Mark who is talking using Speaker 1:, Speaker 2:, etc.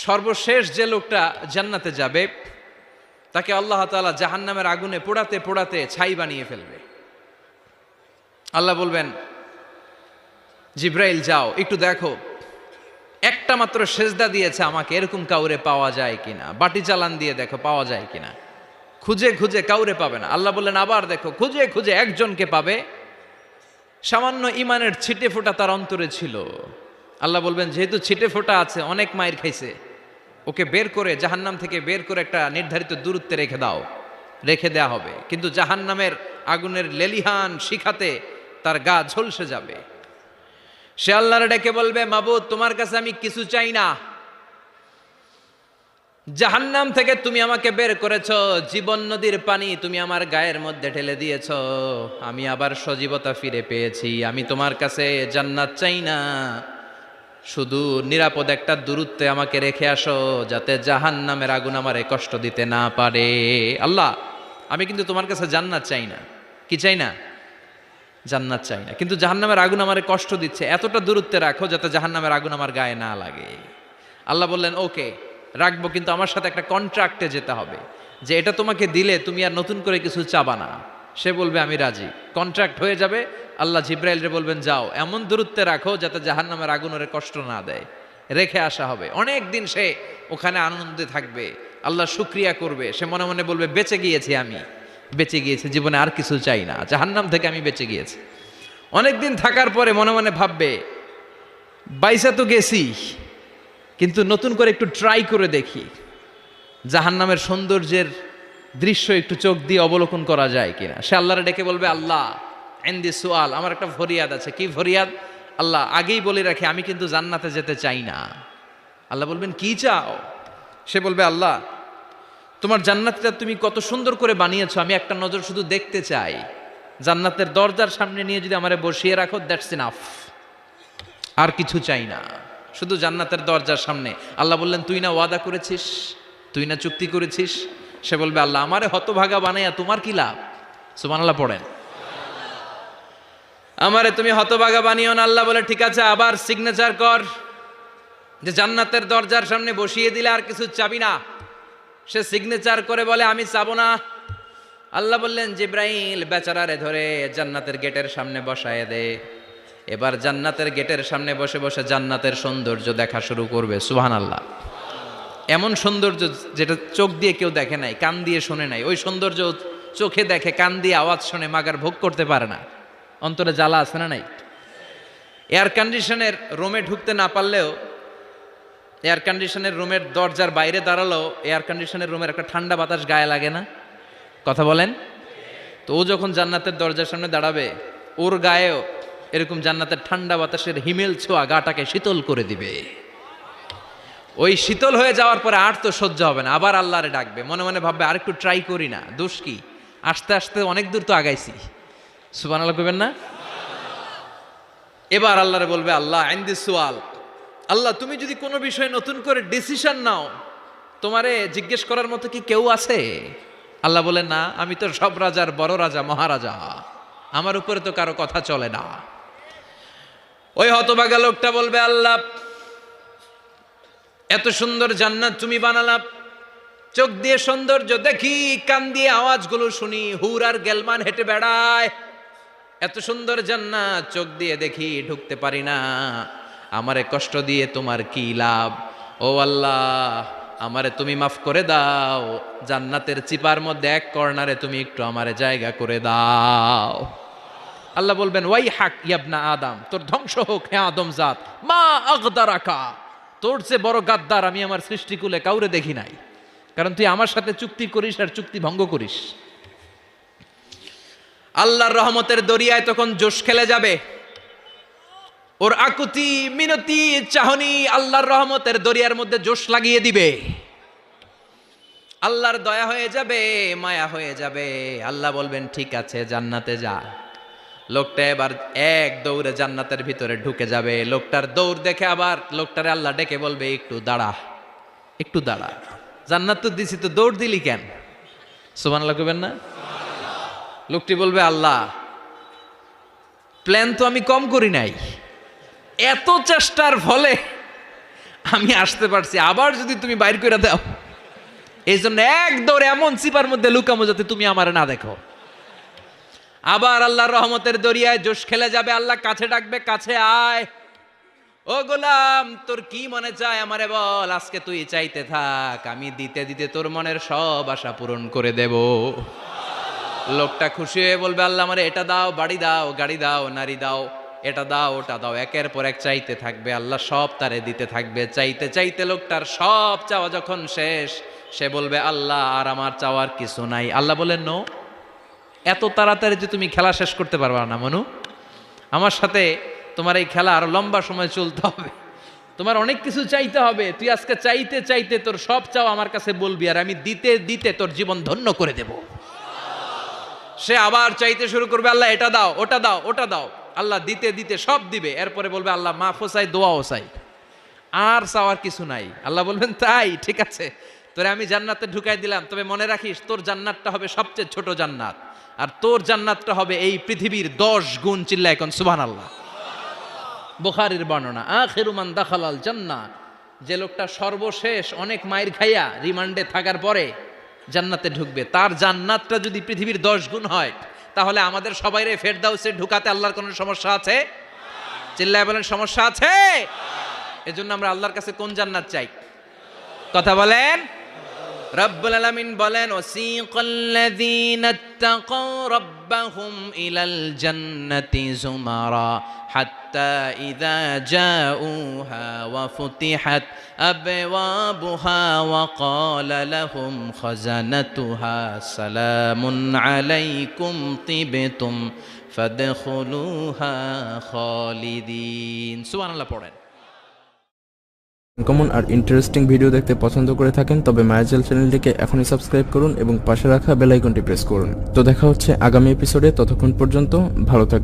Speaker 1: সর্বশেষ যে লোকটা জান্নাতে যাবে তাকে আল্লাহ তাআলা জাহান্নামের আগুনে পোড়াতে পোড়াতে ছাই বানিয়ে ফেলবে। আল্লাহ বলবেন, জিব্রাইল যাও একটু দেখো, একটা মাত্র সেজদা দিয়েছে আমাকে, এরকম কাউরে পাওয়া যায় কিনা। বাটি চালান দিয়ে দেখো পাওয়া যায় কিনা। খুঁজে খুঁজে কাউরে পাবে না। আল্লাহ বললেন আবার দেখো, খুঁজে খুঁজে একজনকে পাবে, সামান্য ইমানের ছিটে ফোঁটা তার অন্তরে ছিল। আল্লাহ বলবেন, যেহেতু ছিটে ফোঁটা আছে, অনেক মায়ের খাইছে, ওকে বের করে জাহান্নাম থেকে বের করে একটা নির্ধারিত দূরত্বে রেখে দাও। রেখে দেয়া হবে, কিন্তু জাহান্নামের আগুনের লেলিহান শিখাতে তার গা ঝলসে যাবে। সে আল্লাহর ডেকে বলবে, মাবুদ তোমার কাছে আমি কিছু চাই না, জাহান্নাম থেকে তুমি আমাকে বের করেছো, জীবন নদীর পানি তুমি আমার গায়ের মধ্যে ঢেলে দিয়েছো, আমি আবার সজীবতা ফিরে পেয়েছি। আমি তোমার কাছে জান্নাত চাই না, শুধু নিরাপদ একটা দূরত্বে আমাকে রেখে আসো, যাতে জাহান্নামের আগুন আমারে কষ্ট দিতে না পারে। আল্লাহ, আমি কিন্তু তোমার কাছে জান্নাত চাই না। কি চাই না? জান্নাত চাই না, কিন্তু জাহান্নামের আগুন আমারে কষ্ট দিচ্ছে, এতটা দূরত্বে রাখো যাতে জাহান্নামের আগুন আমার গায়ে না লাগে। আল্লাহ বললেন, ওকে রাখবো, কিন্তু আমার সাথে একটা কন্ট্রাক্টে যেতে হবে, যে এটা তোমাকে দিলে তুমি আর নতুন করে কিছু চাবা না। সে বলবে আমি রাজি, কন্ট্রাক্ট হয়ে যাবে। আল্লাহ জিব্রাইলরে বলবেন, যাও এমন দূরত্বে রাখো যাতে জাহান্নামের আগুন ওরে কষ্ট না দেয়। রেখে আসা হবে। অনেক দিন সে ওখানে আনন্দে থাকবে, আল্লাহ শুকরিয়া করবে। সে মনে মনে বলবে, বেঁচে গিয়েছি, আমি বেঁচে গিয়েছি, জীবনে আর কিছু চাই না, জাহান্নাম থেকে আমি বেঁচে গিয়েছি। অনেকদিন থাকার পরে মনে মনে ভাববে, বাইসা তো গেছি, কিন্তু নতুন করে একটু ট্রাই করে দেখি, জাহান্নামের সৌন্দর্যের দৃশ্য একটু চোখ দিয়ে অবলোকন করা যায় কিনা। সে আল্লাহরে ডেকে বলবে, আল্লাহ ইনদি সুআল, আমার একটা ফরিয়াদ আছে। কি ফরিয়াদ? আল্লাহ আগেই বলে রাখি, আমি কিন্তু জান্নাতে যেতে চাই না। আল্লাহ বলবেন, কি চাও? সে বলবে, আল্লাহ তোমার জান্নাতটা তুমি কত সুন্দর করে বানিয়েছো, আমি একটা নজর শুধু দেখতে চাই। জান্নাতের দরজার সামনে নিয়ে যদি আমারে বসিয়ে রাখো, দ্যাটস ইনাফ, আর কিছু চাই না, শুধু জান্নাতের দরজার সামনে। আল্লাহ বললেন, তুই না ওয়াদা করেছিস, তুই না চুক্তি করেছিস। সে বলবে, আল্লাহ আমারে হতভাগা বানাইয়া তোমার কি লাভ? সুবহানাল্লাহ পড়েন। আমারে তুমি হতভাগা বানিও না। আল্লাহ বলে, ঠিক আছে, আবার সিগনেচার কর যে জান্নাতের দরজার সামনে বসিয়ে দিলে আর কিছু চাবি না। সে সিগনেচার করে বলে, আমি চাবো না। আল্লাহ বললেন, জিব্রাইল বেচারারে ধরে জান্নাতের গেটের সামনে বসায় দে। এবার জান্নাতের গেটের সামনে বসে বসে জান্নাতের সৌন্দর্য দেখা শুরু করবে। সুবহানাল্লাহ। এমন সৌন্দর্য যেটা চোখ দিয়ে কেউ দেখে নাই, কান দিয়ে শোনে নাই। ওই সৌন্দর্য চোখে দেখে, কান দিয়ে আওয়াজ শোনে, মাগার ভোগ করতে পারে না। অন্তরে জ্বালা আছে না নাই? এয়ার কন্ডিশনের রুমে ঢুকতে না পারলেও, এয়ার কন্ডিশনের রুমের দরজার বাইরে দাঁড়ালো, এয়ার কন্ডিশনের রুমের একটা ঠান্ডা বাতাস গায়ে লাগে না? কথা বলেন তো। ও যখন জান্নাতের দরজার সামনে দাঁড়াবে, ওর গায়েও এরকম জান্নাতের ঠান্ডা বাতাসের হিমেল ছোঁয়া গাটাকে শীতল করে দিবে। ওই শীতল হয়ে যাওয়ার পরে আর তো সহ্য হবে না, আবার আল্লাহরে ডাকবে। মনে মনে ভাববে, আর একটু ট্রাই করি না, দোষ কি, আস্তে আস্তে অনেক দূর তো আগাইছি। সুবহানাল্লাহ কইবেন না? এবার আল্লাহরে বলবে, আল্লাহ ইনদি সুআল, আল্লাহ তুমি যদি কোনো বিষয়ে নতুন করে ডিসিশন নাও, তোমারে জিজ্ঞেস করার মতো কি কেউ আছে? আল্লাহ বলে, না, আমি তো সব রাজার বড় রাজা, মহারাজা, আমার উপরে তো কারো কথা চলে না। ওই হতভাগা লোকটা বলবে, আল্লাহ এত সুন্দর জান্নাত তুমি বানালা, চোখ দিয়ে সৌন্দর্য দেখি, কান দিয়ে আওয়াজগুলো শুনি, হুর আর গেলমান হেঁটে বেড়ায়, এত সুন্দর জান্নাত চোখ দিয়ে দেখি, ঢুকতে পারি না, আমারে কষ্ট দিয়ে তোমার কি লাভ? ও আল্লাহ, আমারে তুমি মাফ করে দাও, জান্নাতের চিপার মধ্যে এক কর্নারে তুমি একটু আমারে জায়গা করে দাও। আল্লাহ বলবেন, ওয়াই হাক ইয়াবনা আদম, তোর ধ্বংস হোক হে আদম জাত, মা আগদারাকা, তোর চেয়ে বড় গাদ্দার আমি আমার সৃষ্টিকুলে কাউরে দেখি নাই, কারণ তুই আমার সাথে চুক্তি করিস আর চুক্তি ভঙ্গ করিস। আল্লাহর রহমতের দরিয়ায় তখন জোশ খেলে যাবে। ওর আকুতি মিনতি চাহনি আল্লাহর রহমতের দরিয়ার মধ্যে জোশ লাগিয়ে দিবে। আল্লাহর দয়া হয়ে যাবে, মায়া হয়ে যাবে। আল্লাহ বলবেন, ঠিক আছে, জান্নাতে যা। লোকটা এবার এক দৌড়ে জান্নাতের ভিতরে ঢুকে যাবে। লোকটার দৌড় দেখে আবার লোকটারে আল্লাহ ডেকে বলবে, একটু দাঁড়া, একটু দাঁড়া, জান্নাত তো দিছি, তো দৌড় দিলি কেন? সুবহানাল্লাহ কইবেন না? লোকটি বলবে, আল্লাহ প্ল্যান তো আমি কম করি নাই, এত চেষ্টার ফলে আমি আসতে পারছি, আবার যদি তুমি বাইর করে দাও, এই জন্য এক দৌড়ে এমন চিপার মধ্যে লুকামো যাতে তুমি আমার না দেখো। আবার আল্লাহর রহমতের দরিয়ায় জোশ খেলে যাবে, আল্লাহ কাছে ডাকবে, কাছে আয়, ও গোলাম তোর কি মনে চায় আমারে বল, আজকে তুই চাইতে থাক, আমি দিতে দিতে তোর মনের সব আশা পূরণ করে দেব। লোকটা খুশি হয়ে বলবে, আল্লাহ আমারে এটা দাও, বাড়ি দাও, গাড়ি দাও, নারী দাও, এটা দাও, ওটা দাও, একের পর এক চাইতে থাকবে, আল্লাহ সব তারে দিতে থাকবে। চাইতে চাইতে লোকটার সব চাওয়া যখন শেষ, সে বলবে, আল্লাহ আর আমার চাওয়ার কিছু নাই। আল্লাহ বলেন, নো, এত তাড়াতাড়ি যে তুমি খেলা শেষ করতে পারবা না মনু, আমার সাথে তোমার এই খেলা আরো লম্বা সময় চলতে হবে, তোমার অনেক কিছু চাইতে হবে। তুই আজকে চাইতে চাইতে তোর সব চাও আমার কাছে বলবি, আর আমি দিতে দিতে তোর জীবন ধন্য করে দেব। সে আবার চাইতে শুরু করবে, আল্লাহ এটা দাও, ওটা দাও, ওটা দাও, আল্লাহ দিতে দিতে সব দিবে। এরপরে বলবে, আল্লাহ মাফও চাই, দোয়াও চাই, আর চাওয়ার কিছু নাই। আল্লাহ বলবেন, তাই ঠিক আছে, তোরে আমি জান্নাতে ঢুকাই দিলাম, তবে মনে রাখিস তোর জান্নাতটা হবে সবচেয়ে ছোট জান্নাত, আর তোর জান্নাতটা হবে এই পৃথিবীর 10 গুণ। চিল্লা এখন সুবহানাল্লাহ। বুখারীর বর্ণনা, আখিরু মান দাখালাল জান্নাহ, যে লোকটা সর্বশেষ অনেক মাইর খাইয়া রিমান্ডে থাকার পরে জান্নাতে ঢুকবে, তার জান্নাতটা যদি পৃথিবীর 10 গুণ হয়, তাহলে আমাদের সবাইরে ফেরদাউসে ঢুকাতে আল্লাহর কোনো সমস্যা আছে? চিল্লায় বলেন, সমস্যা আছে? এজন্য আমরা আল্লাহর কাছে কোন জান্নাত চাই? কথা বলেন। রব্বুল আলামিন বলেন, ওয়াসিকাল্লাযীনা ইত্তাকাউ রাব্বাহুম ইলাল জান্নাতি যুমারা হাত্তা ইযা জাউহা ওয়া ফুতিহাত আবওয়াবুহা ওয়া ক্বালা লাহুম খাজানাতুহা সালামুন আলাইকুম তিবতুম ফাদখুলুহা খালিদিন। সুবহানাল্লাহ পড়েন।
Speaker 2: কমন আর ইন্টারেস্টিং ভিডিও দেখতে পছন্দ করে থাকেন তবে মায়াজাল চ্যানেলটিকে এখনই সাবস্ক্রাইব করুন এবং পাশে রাখা বেল আইকনটি প্রেস করুন। তো দেখা হচ্ছে আগামী এপিসোডে, ততক্ষণ পর্যন্ত ভালো থাকবেন।